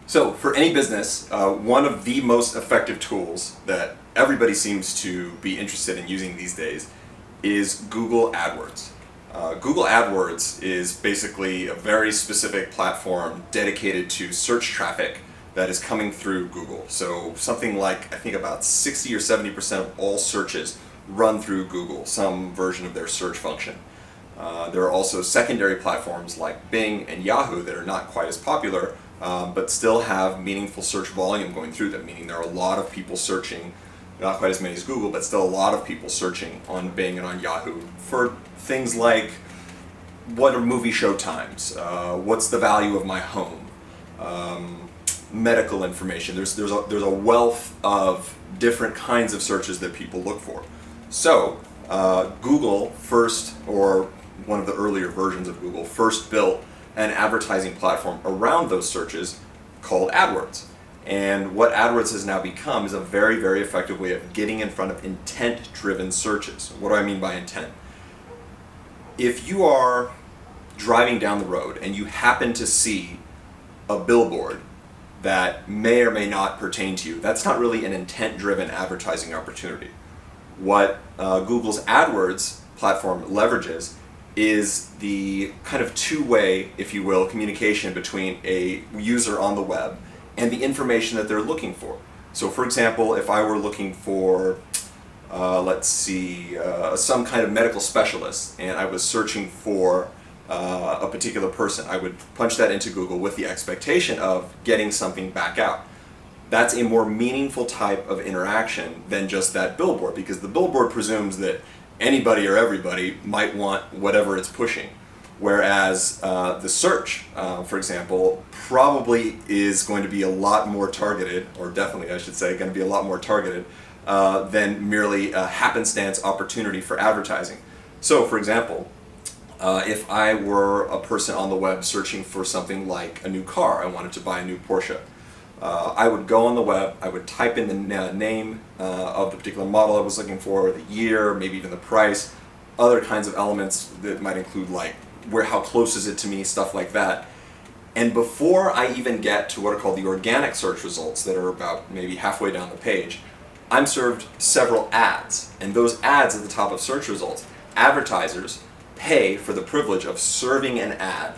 So for any business, one of the most effective tools that everybody seems to be interested in using these days is Google AdWords. Google AdWords is basically a very specific platform dedicated to search traffic that is coming through Google. So something like, I think about 60 or 70% of all searches run through Google, some version of their search function. There are also secondary platforms like Bing and Yahoo that are not quite as popular, but still have meaningful search volume going through them, meaning there are a lot of people searching, not quite as many as Google, but still a lot of people searching on Bing and on Yahoo for things like, what are movie show times, what's the value of my home, medical information. There's a wealth of different kinds of searches that people look for. So Google first, or one of the earlier versions of Google, first built an advertising platform around those searches called AdWords. And what AdWords has now become is a very, very effective way of getting in front of intent-driven searches. What do I mean by intent? If you are driving down the road and you happen to see a billboard that may or may not pertain to you, that's not really an intent-driven advertising opportunity. What Google's AdWords platform leverages is the kind of two-way, if you will, communication between a user on the web and the information that they're looking for. So for example, if I were looking for, some kind of medical specialist and I was searching for a particular person, I would punch that into Google with the expectation of getting something back out. That's a more meaningful type of interaction than just that billboard, because the billboard presumes that anybody or everybody might want whatever it's pushing. Whereas the search, for example, probably is going to be a lot more targeted, or definitely I should say, going to be a lot more targeted than merely a happenstance opportunity for advertising. So for example, if I were a person on the web searching for something like a new car, I wanted to buy a new Porsche, I would go on the web, I would type in the name of the particular model I was looking for, the year, maybe even the price, other kinds of elements that might include like how close is it to me, stuff like that. And before I even get to what are called the organic search results that are about maybe halfway down the page, I'm served several ads. And those ads at the top of search results, advertisers pay for the privilege of serving an ad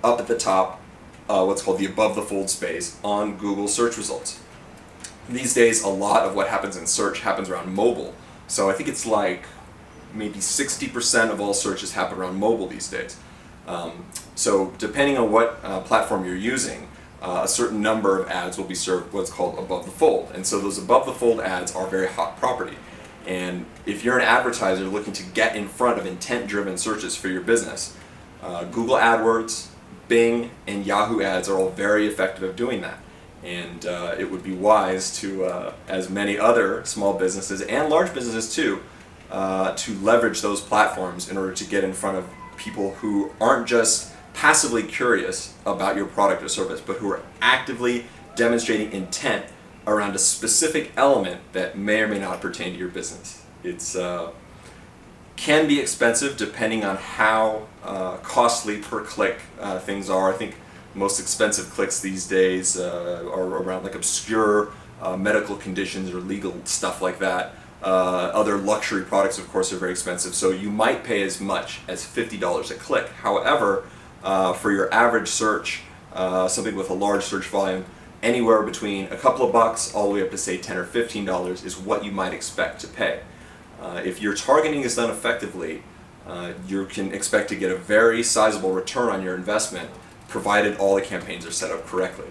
up at the top, what's called the above the fold space on Google search results. These days, a lot of what happens in search happens around mobile. So I think it's like maybe 60% of all searches happen around mobile these days. So depending on what platform you're using, a certain number of ads will be served what's called above the fold. And so those above the fold ads are very hot property. And if you're an advertiser looking to get in front of intent-driven searches for your business, Google AdWords, Bing, and Yahoo ads are all very effective at doing that. And it would be wise to, as many other small businesses and large businesses too, to leverage those platforms in order to get in front of people who aren't just passively curious about your product or service, but who are actively demonstrating intent around a specific element that may or may not pertain to your business. It's can be expensive depending on how costly per click things are. I think most expensive clicks these days are around like obscure medical conditions or legal stuff like that. Other luxury products, of course, are very expensive, so you might pay as much as $50 a click. However, for your average search, something with a large search volume, anywhere between a couple of bucks all the way up to say $10 or $15 is what you might expect to pay. If your targeting is done effectively, you can expect to get a very sizable return on your investment, provided all the campaigns are set up correctly.